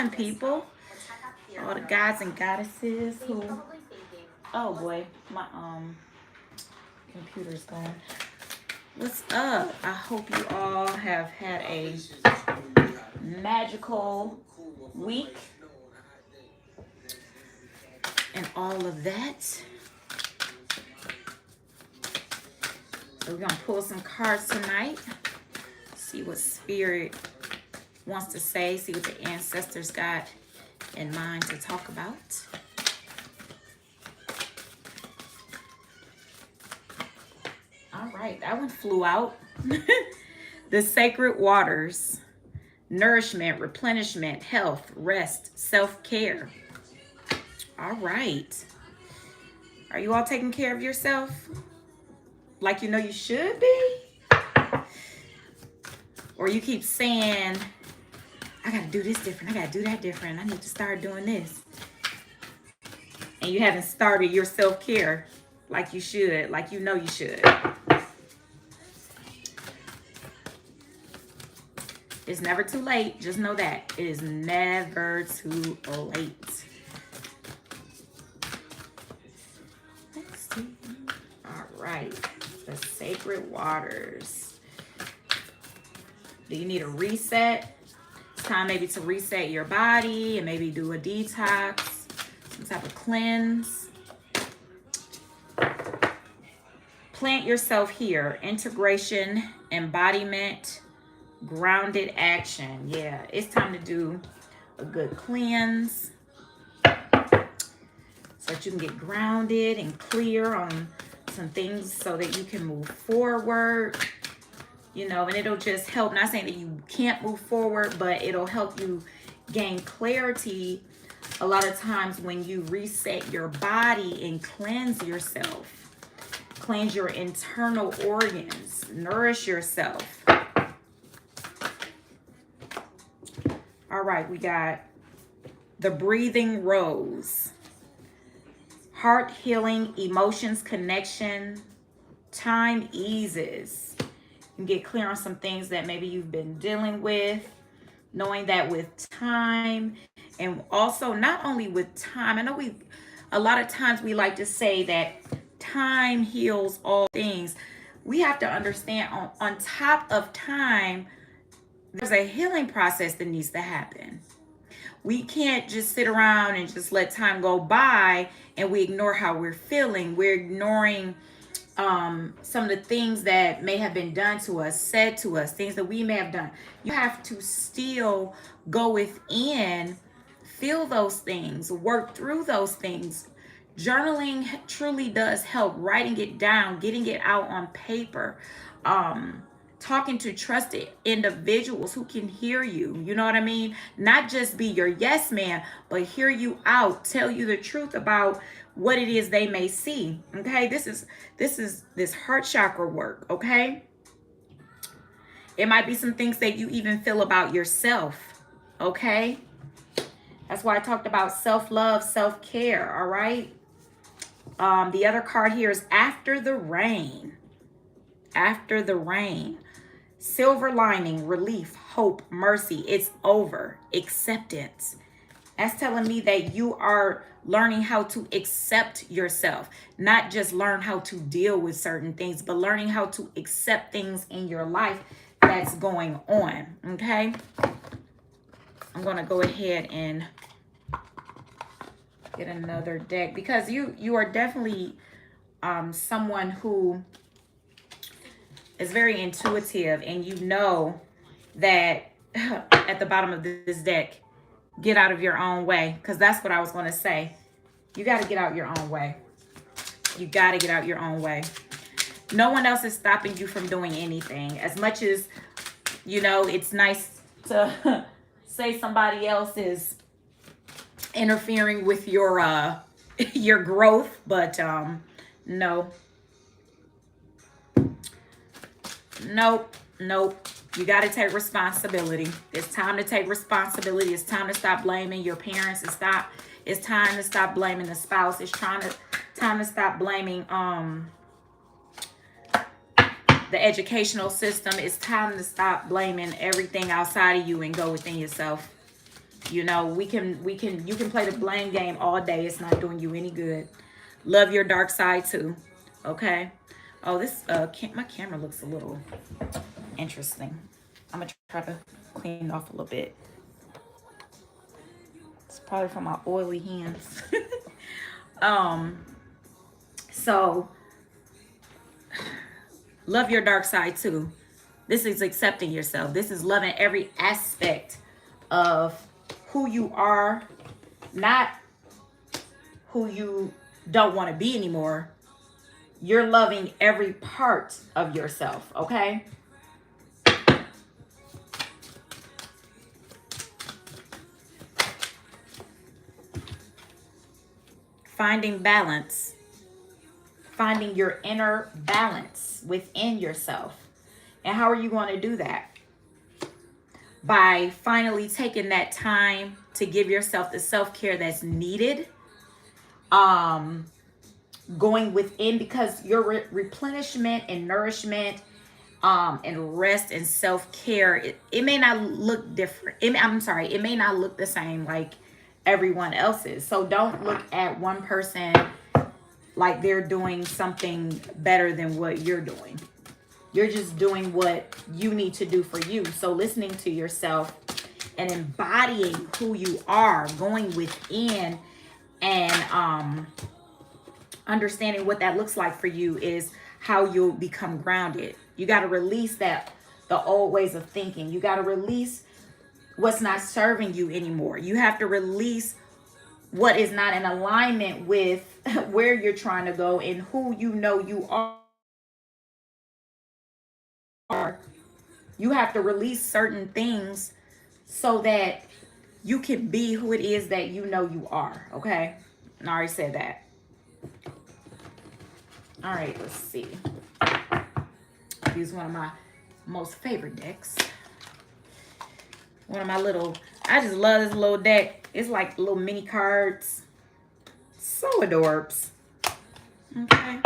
on, people? All the gods and goddesses who... Oh boy, my computer's gone. What's up? I hope you all have had a magical week and all of that. So we're gonna pull some cards tonight. See what spirit wants to say. See what the ancestors got in mind to talk about. All right, that one flew out. The sacred waters, nourishment, replenishment, health, rest, self-care. All right. Are you all taking care of yourself like you know you should be? Or you keep saying, I gotta do this different, I gotta do that different, I need to start doing this. And you haven't started your self-care like you should, like you know you should. It's never too late. Just know that. It is never too late. Let's see. All right. The sacred waters. Do you need a reset? It's time maybe to reset your body and maybe do a detox, some type of cleanse. Plant yourself here. Integration, embodiment, grounded action. Yeah, it's time to do a good cleanse so that you can get grounded and clear on some things so that you can move forward, you know, and it'll just help. Not saying that you can't move forward, but it'll help you gain clarity a lot of times when you reset your body and cleanse yourself, cleanse your internal organs, nourish yourself. All right, we got the breathing rose. Heart healing, emotions, connection, time eases. You can get clear on some things that maybe you've been dealing with, knowing that with time, and also not only with time. I know a lot of times we like to say that time heals all things. We have to understand on top of time, there's a healing process that needs to happen. We can't just sit around and just let time go by and we ignore how we're feeling. We're ignoring some of the things that may have been done to us, said to us, things that we may have done. You have to still go within, feel those things, work through those things. Journaling truly does help. Writing it down, getting it out on paper, talking to trusted individuals who can hear you, you know what I mean? Not just be your yes man, but hear you out, tell you the truth about what it is they may see. Okay, this is heart chakra work. Okay, it might be some things that you even feel about yourself. Okay, that's why I talked about self-love, self-care. All right. The other card here is after the rain. After the rain. Silver lining, relief, hope, mercy. It's over. Acceptance. That's telling me that you are learning how to accept yourself. Not just learn how to deal with certain things, but learning how to accept things in your life that's going on. Okay? I'm going to go ahead and get another deck because you are definitely someone who is very intuitive, and you know that at the bottom of this deck, get out of your own way, because that's what I was going to say. You got to get out your own way. You got to get out your own way. No one else is stopping you from doing anything. As much as, you know, it's nice to say somebody else is interfering with your your growth, but no. Nope. You got to take responsibility. It's time to take responsibility. It's time to stop blaming your parents. It's time to stop blaming the spouse. It's time to stop blaming the educational system. It's time to stop blaming everything outside of you and go within yourself. You know, you can play the blame game all day. It's not doing you any good. Love your dark side too. Okay. Oh, this my camera looks a little interesting. I'm gonna try to clean it off a little bit. It's probably from my oily hands. So love your dark side too. This is accepting yourself. This is loving every aspect of who you are, not who you don't want to be anymore. You're loving every part of yourself, okay? Finding balance. Finding your inner balance within yourself. And how are you going to do that? By finally taking that time to give yourself the self-care that's needed. Going within, because your replenishment and nourishment and rest and self-care, it may not look different. It may not look the same like everyone else's. So don't look at one person like they're doing something better than what you're doing. You're just doing what you need to do for you. So listening to yourself and embodying who you are, going within and understanding what that looks like for you is how you'll become grounded. You got to release the old ways of thinking. You got to release what's not serving you anymore. You have to release what is not in alignment with where you're trying to go and who you know you are. You have to release certain things so that you can be who it is that you know you are, okay? And I already said that. All right, let's see. Use one of my most favorite decks. One of my I just love this little deck. It's like little mini cards. So adorbs. Okay.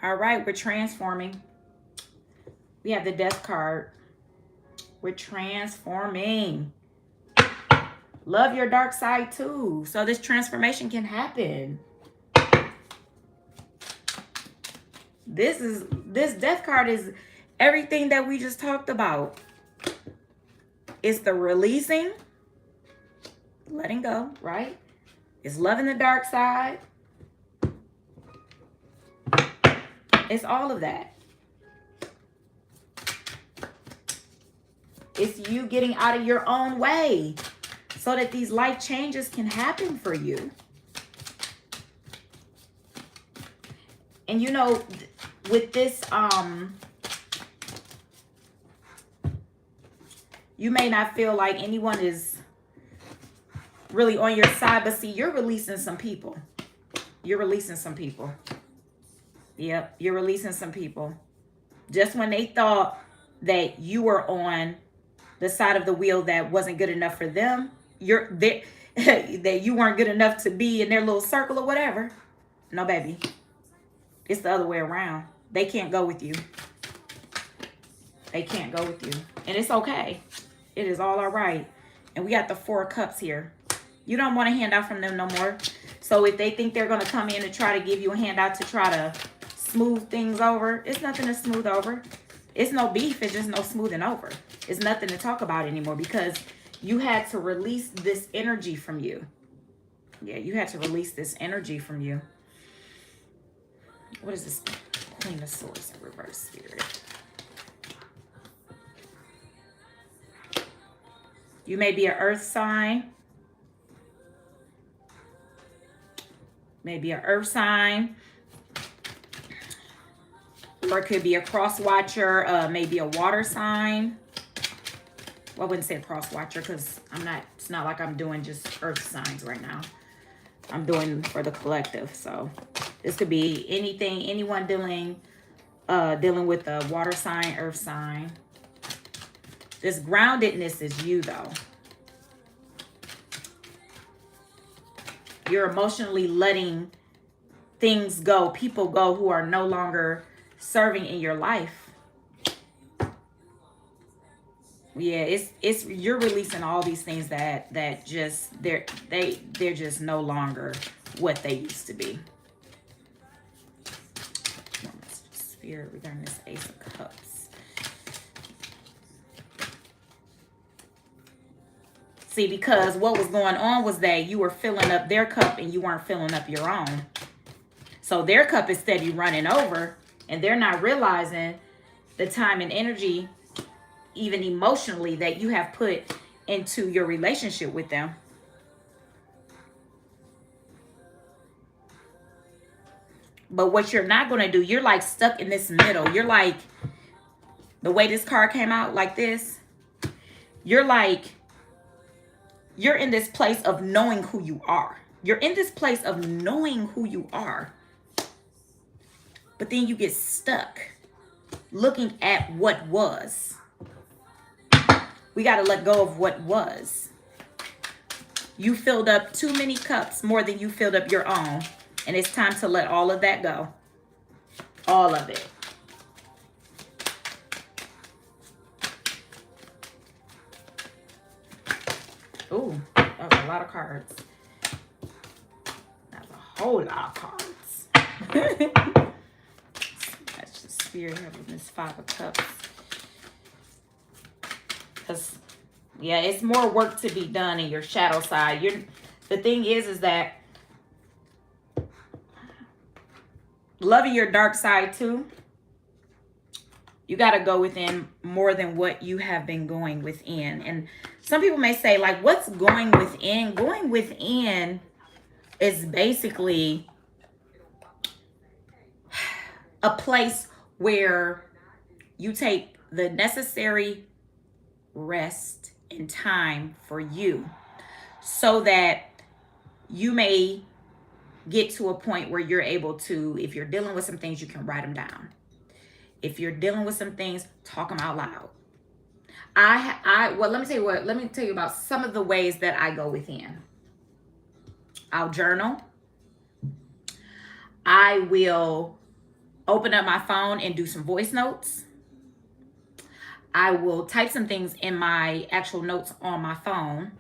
All right, we're transforming. We have the Death card. We're transforming. Love your dark side too. So this transformation can happen. This Death card is everything that we just talked about. It's the releasing, letting go, right? It's loving the dark side. It's all of that. It's you getting out of your own way so that these life changes can happen for you. And you know, with this, you may not feel like anyone is really on your side, but see, you're releasing some people. You're releasing some people. Yep, you're releasing some people. Just when they thought that you were on the side of the wheel that wasn't good enough for them, that you weren't good enough to be in their little circle or whatever. No, baby. It's the other way around. They can't go with you. They can't go with you. And it's okay. It is all right. And we got the 4 of Cups here. You don't want a handout from them no more. So if they think they're going to come in and try to give you a handout to try to smooth things over, it's nothing to smooth over. It's no beef. It's just no smoothing over. It's nothing to talk about anymore because you had to release this energy from you. Yeah, you had to release this energy from you. What is this? Queen of Swords in reverse, Spirit. You may be an earth sign. Maybe an earth sign. Or it could be a cross watcher, maybe a water sign. Well, I wouldn't say a cross watcher because it's not like I'm doing just earth signs right now. I'm doing for the collective. So this could be anyone dealing with a water sign, earth sign. This groundedness is you though. You're emotionally letting things go, people go who are no longer serving in your life. Yeah, it's you're releasing all these things that just they're just no longer what they used to be. Spirit regarding this Ace of Cups. See, because what was going on was that you were filling up their cup and you weren't filling up your own. So their cup is steady running over, and they're not realizing the time and energy, even emotionally, that you have put into your relationship with them. But what you're not going to do, you're like stuck in this middle. You're like, the way this card came out like this, you're like, you're in this place of knowing who you are. You're in this place of knowing who you are. But then you get stuck looking at what was. We got to let go of what was. You filled up too many cups, more than you filled up your own. And it's time to let all of that go. All of it. Ooh, that was a lot of cards. That's a whole lot of cards. That's just Spirit having this Five of Cups. Because, yeah, it's more work to be done in your shadow side. The thing is that loving your dark side too, you got to go within more than what you have been going within. And some people may say, like, what's going within? Going within is basically a place where you take the necessary rest and time for you, so that you may get to a point where you're able to, if you're dealing with some things, you can write them down. If you're dealing with some things, talk them out loud. Well, let me tell you about some of the ways that I go within. I'll journal. I will open up my phone and do some voice notes. I will type some things in my actual notes on my phone.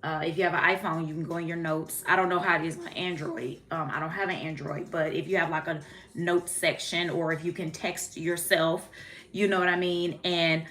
If you have an iPhone, you can go in your notes. I don't know how it is on Android. I don't have an Android, but if you have like a note section, or if you can text yourself, you know what I mean, and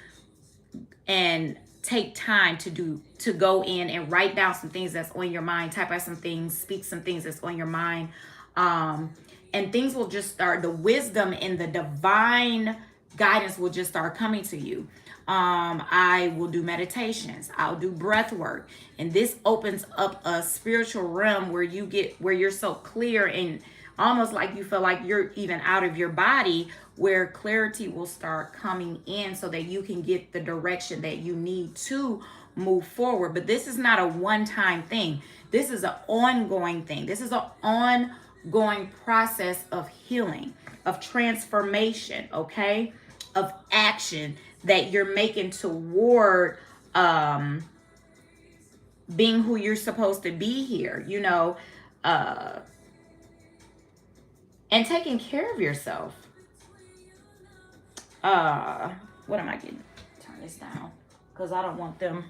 take time to go in and write down some things that's on your mind, type out some things, speak some things that's on your mind, and things will just start. The wisdom and the divine guidance will just start coming to you. I will do meditations. I'll do breath work. And this opens up a spiritual realm where you're so clear, and almost like you feel like you're even out of your body, where clarity will start coming in so that you can get the direction that you need to move forward. But this is not a one-time thing. This is an ongoing thing. This is an ongoing process of healing, of transformation, okay? Of action that you're making toward being who you're supposed to be here, you know, and taking care of yourself. What am I getting? Turn this down, because I don't want them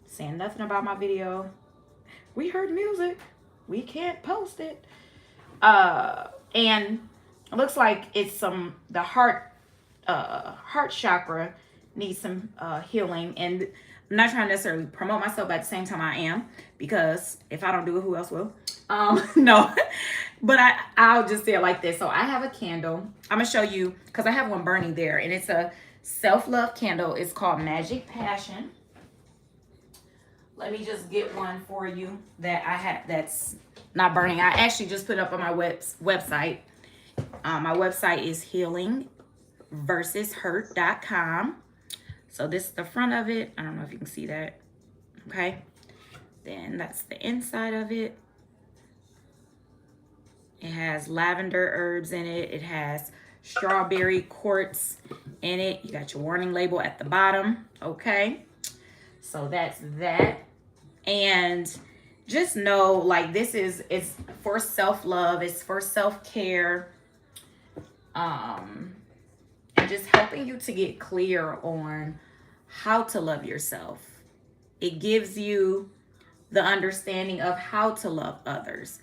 saying nothing about my video. We heard music. We can't post it. And it looks like it's the heart chakra needs some healing. And I'm not trying to necessarily promote myself, but at the same time I am, because if I don't do it, who else will? No, but I'll just say it like this. So I have a candle. I'm gonna show you, because I have one burning there, and it's a self-love candle. It's called Magic Passion. Let me just get one for you that I have that's not burning. I actually just put it up on my website. My website is healingversushurt.com. So this is the front of it. I don't know if you can see that. Okay. Then that's the inside of it. It has lavender herbs in it. It has strawberry quartz in it. You got your warning label at the bottom. Okay. So that's that. And just know, like, this is, it's for self-love, it's for self-care, and just helping you to get clear on how to love yourself. It gives you the understanding of how to love others,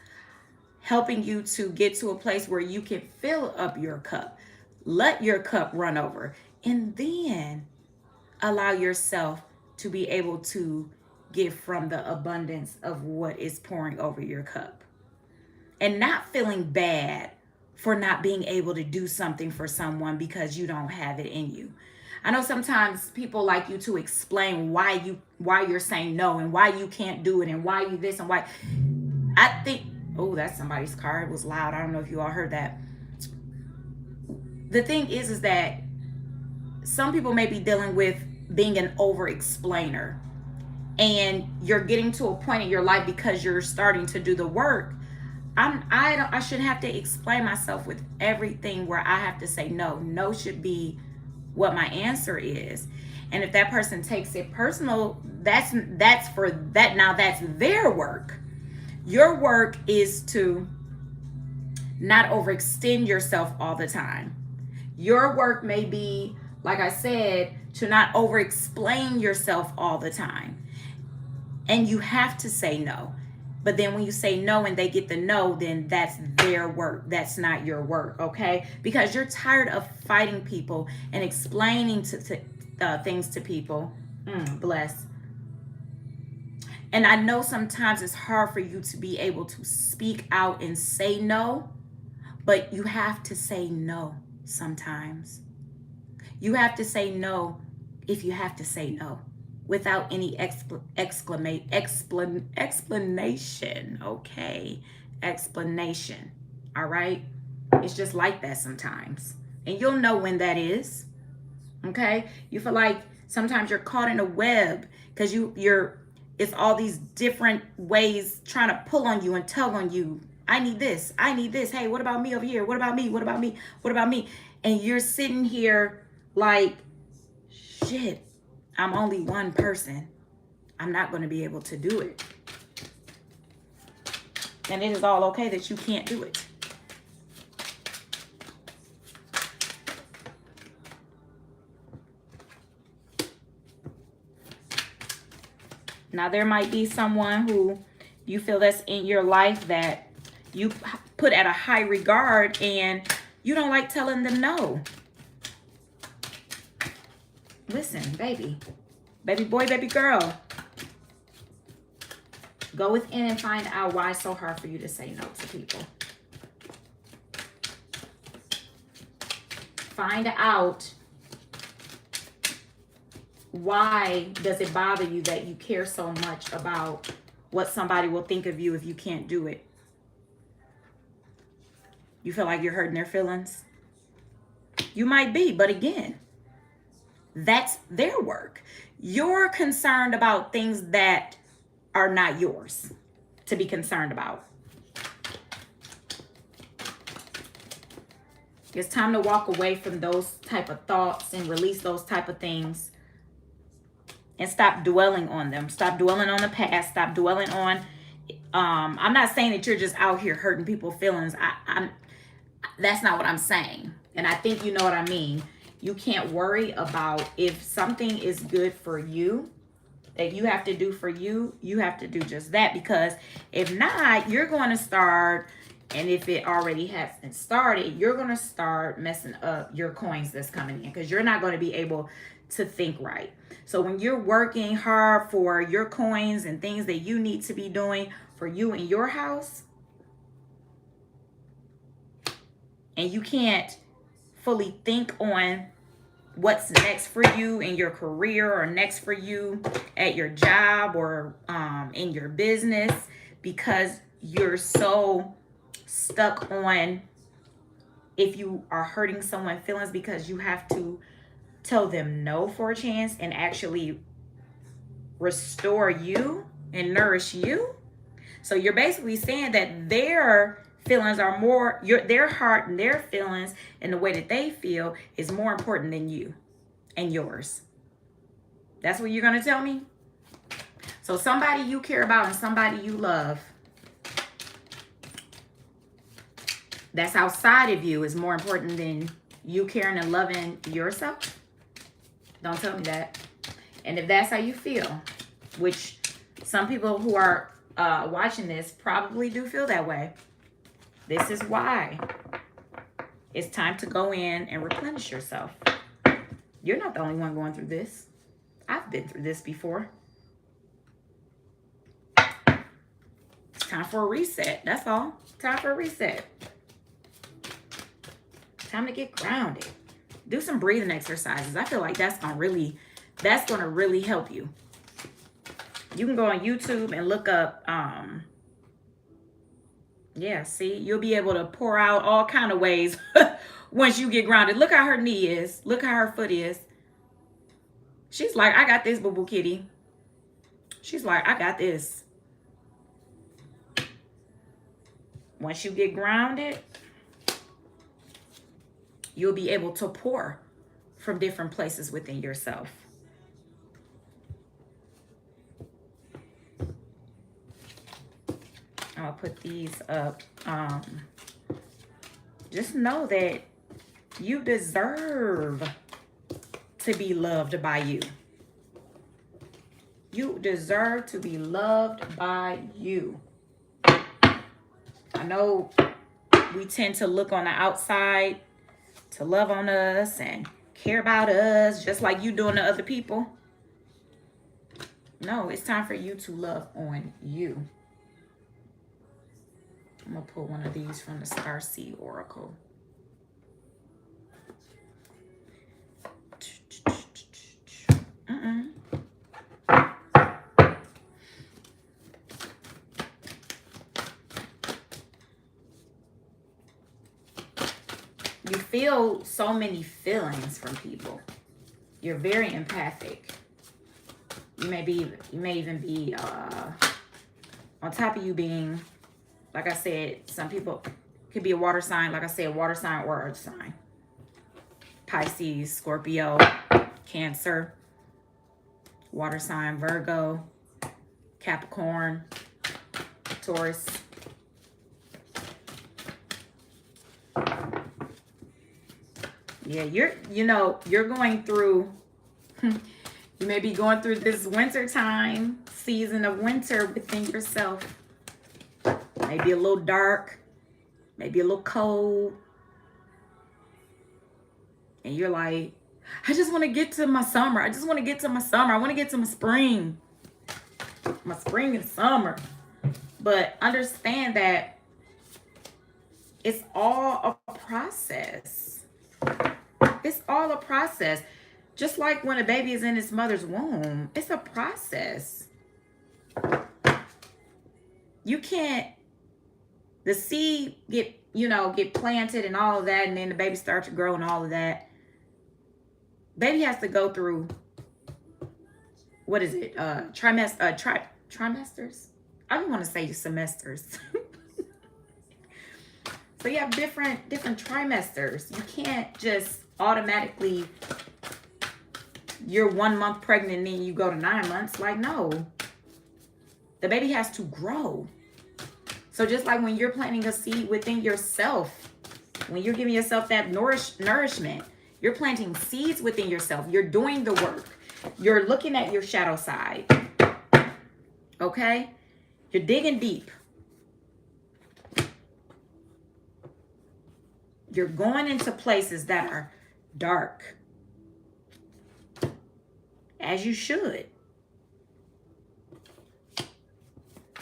helping you to get to a place where you can fill up your cup, let your cup run over, and then allow yourself to be able to give from the abundance of what is pouring over your cup. And not feeling bad for not being able to do something for someone because you don't have it in you. I know sometimes people like you to explain why you're saying no and why you can't do it and why you this and why. I think, oh, that's somebody's car. It was loud. I don't know if you all heard that. The thing is that some people may be dealing with being an over explainer, and you're getting to a point in your life because you're starting to do the work. I shouldn't have to explain myself with everything where I have to say no. No should be what my answer is. And if that person takes it personal, that's for that. Now that's their work. Your work is to not overextend yourself all the time. Your work may be, like I said, to not over explain yourself all the time. And you have to say no. But then when you say no and they get the no, then that's their work. That's not your work, okay? Because you're tired of fighting people and explaining things to people. Bless. And I know sometimes it's hard for you to be able to speak out and say no, but you have to say no sometimes. You have to say no if you have to say no, without any explanation, okay? Explanation, all right? It's just like that sometimes. And you'll know when that is, okay? You feel like sometimes you're caught in a web because it's all these different ways trying to pull on you and tug on you. I need this. I need this. Hey, what about me over here? What about me? What about me? What about me? And you're sitting here like, shit, I'm only one person. I'm not going to be able to do it. And it is all okay that you can't do it. Now, there might be someone who you feel that's in your life that you put at a high regard and you don't like telling them no. Listen, baby boy, baby girl, go within and find out why it's so hard for you to say no to people. Find out why does it bother you that you care so much about what somebody will think of you if you can't do it. You feel like you're hurting their feelings? You might be, but again, that's their work. You're concerned about things that are not yours to be concerned about. It's time to walk away from those type of thoughts and release those type of things and stop dwelling on them. Stop dwelling on the past. Stop dwelling on, I'm not saying that you're just out here hurting people's feelings. That's not what I'm saying. And I think you know what I mean. You can't worry about if something is good for you, that you have to do for you, you have to do just that. Because if not, you're going to start, and if it already hasn't started, you're going to start messing up your coins that's coming in because you're not going to be able to think right. So when you're working hard for your coins and things that you need to be doing for you in your house, and you can't fully think on what's next for you in your career or next for you at your job or in your business because you're so stuck on if you are hurting someone's feelings because you have to tell them no for a chance and actually restore you and nourish you. So you're basically saying that their feelings are more, their heart and their feelings and the way that they feel is more important than you and yours. That's what you're going to tell me? So somebody you care about and somebody you love that's outside of you is more important than you caring and loving yourself? Don't tell me that. And if that's how you feel, which some people who are watching this probably do feel that way, this is why it's time to go in and replenish yourself. You're not the only one going through this. I've been through this before. It's time for a reset. That's all. Time for a reset. Time to get grounded. Do some breathing exercises. I feel like that's gonna really help you. You can go on YouTube and look up yeah, see, you'll be able to pour out all kind of ways once you get grounded. Look how her knee is. Look how her foot is. She's like, I got this, boo-boo kitty. She's like, I got this. Once you get grounded, you'll be able to pour from different places within yourself. I'll put these up. Just know that you deserve to be loved by you. You deserve to be loved by you. I know we tend to look on the outside to love on us and care about us just like you doing to other people. No, it's time for you to love on you. I'm going to pull one of these from the Starseed Oracle. You feel so many feelings from people. You're very empathic. You may even be on top of you being, like I said, some people could be a water sign, like I said, water sign or earth sign. Pisces, Scorpio, Cancer, water sign, Virgo, Capricorn, Taurus. Yeah, you're going through, you may be going through this winter time, season of winter within yourself. Maybe a little dark, maybe a little cold. And you're like, I just want to get to my summer. I just want to get to my summer. I want to get to my spring. My spring and summer. But understand that it's all a process. It's all a process. Just like when a baby is in its mother's womb, it's a process. You can't, the seed get planted and all of that, and then the baby starts to grow and all of that. Baby has to go through, what is it? Trimesters? I don't want to say semesters. So you have different trimesters. You can't just automatically, you're 1 month pregnant and then you go to 9 months. Like, no. The baby has to grow. So just like when you're planting a seed within yourself, when you're giving yourself that nourishment, you're planting seeds within yourself. You're doing the work. You're looking at your shadow side. Okay? You're digging deep. You're going into places that are dark. As you should.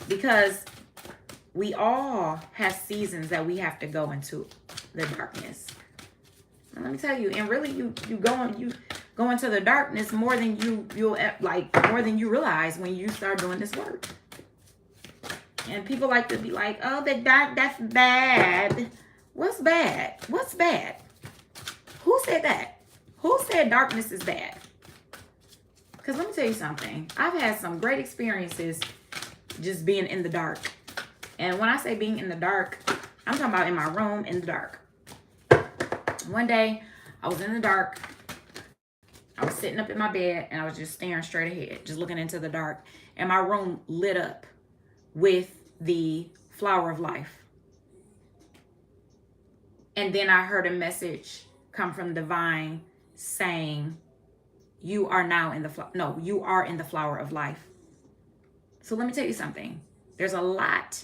Because we all have seasons that we have to go into the darkness. And let me tell you, and really you go into the darkness more than more than you realize when you start doing this work. And people like to be like, oh, that's bad. What's bad? What's bad? Who said that? Who said darkness is bad? Because let me tell you something. I've had some great experiences just being in the dark. And when I say being in the dark, I'm talking about in my room in the dark. One day, I was in the dark. I was was sitting up in my bed and I was just staring straight ahead, just looking into the dark. And my room lit up with the flower of life. And then I heard a message come from divine saying, you are now in the you are in the flower of life. So let me tell you something. There's a lot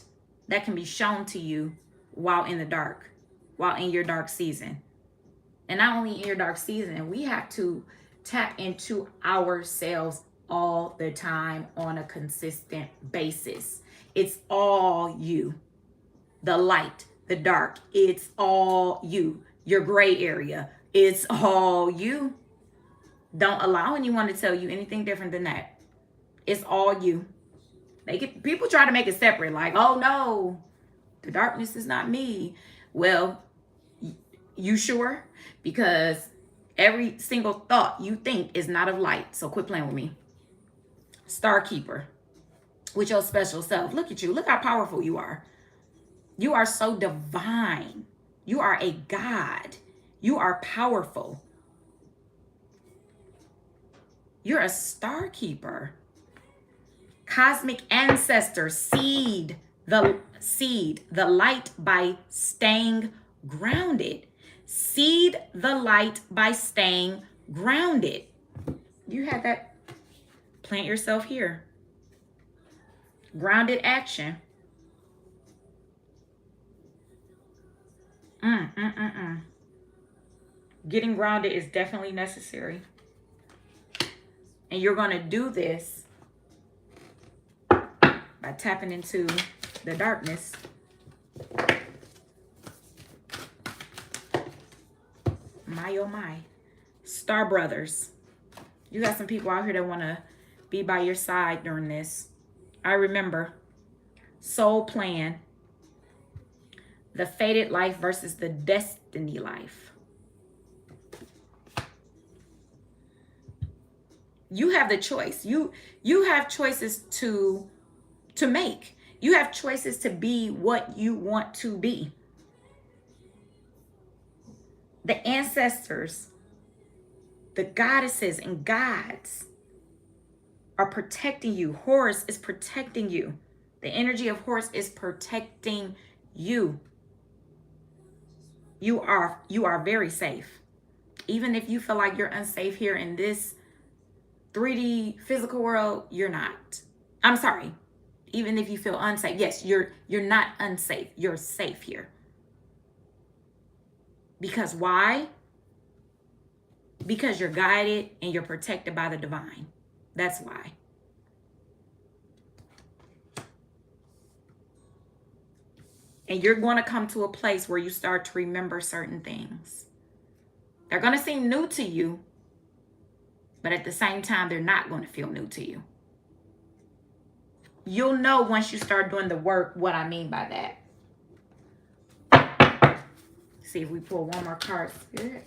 that can be shown to you while in the dark, while in your dark season. And not only in your dark season, we have to tap into ourselves all the time on a consistent basis. It's all you. The light, the dark, it's all you. Your gray area, it's all you. Don't allow anyone to tell you anything different than that. It's all you. People try to make it separate, like, oh no, the darkness is not me. Well, you sure? Because every single thought you think is not of light. So quit playing with me. Star Keeper, with your special self. Look at you. Look how powerful you are. You are so divine. You are a God. You are powerful. You're a star keeper. Cosmic ancestor, seed the light by staying grounded. Seed the light by staying grounded. You had that. Plant yourself here. Grounded action. Getting grounded is definitely necessary. And you're going to do this by tapping into the darkness. My, oh my. Star Brothers. You got some people out here that want to be by your side during this. I remember Soul Plan. The fated life versus the destiny life. You have the choice. You have choices to make. You have choices to be what you want to be. The ancestors, the goddesses and gods are protecting you. Horus is protecting you. The energy of Horus is protecting you. You are very safe. Even if you feel like you're unsafe here in this 3D physical world, you're not. I'm sorry. Even if you feel unsafe, yes, you're not unsafe. You're safe here. Because why? Because you're guided and you're protected by the divine. That's why. And you're going to come to a place where you start to remember certain things. They're going to seem new to you, but at the same time, they're not going to feel new to you. You'll know once you start doing the work what I mean by that. See if we pull one more card. Good.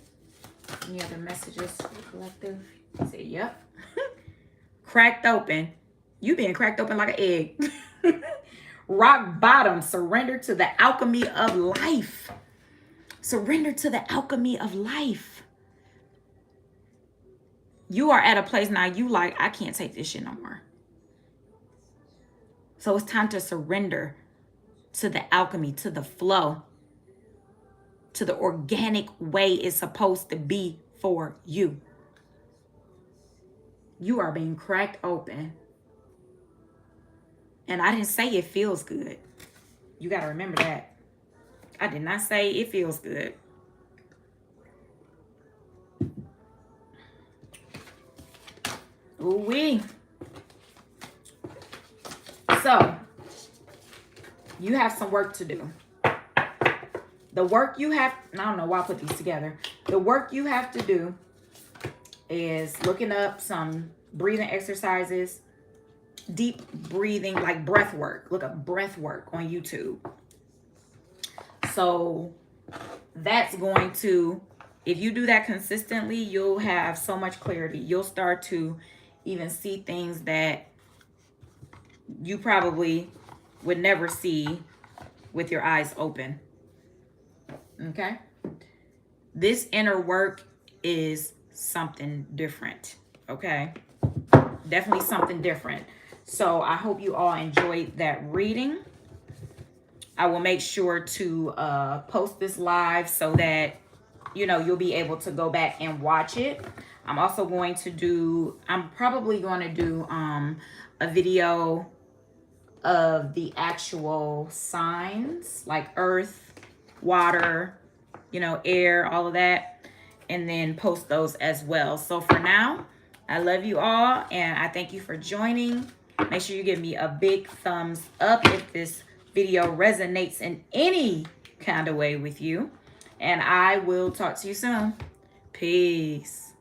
Any other messages for the collective? Say, yep. Cracked open. You being cracked open like an egg. Rock bottom. Surrender to the alchemy of life. Surrender to the alchemy of life. You are at a place now you like, I can't take this shit no more. So it's time to surrender to the alchemy, to the flow, to the organic way it's supposed to be for you. You are being cracked open. And I didn't say it feels good. You got to remember that. I did not say it feels good. Ooh-wee. So, you have some work to do. The work you have, I don't know why I put these together. The work you have to do is looking up some breathing exercises, deep breathing, like breath work. Look up breath work on YouTube. So that's going to, if you do that consistently, you'll have so much clarity. You'll start to even see things that you probably would never see with your eyes open. Okay? This inner work is something different. Okay, definitely something different. So I hope you all enjoyed that reading. I will make sure to post this live so that you'll be able to go back and watch it. I'm also going to do, I'm probably going to do a video of the actual signs like earth, water, air, all of that, and then post those as well. So for now, I love you all and I thank you for joining. Make sure you give me a big thumbs up if this video resonates in any kind of way with you. And I will talk to you soon. Peace.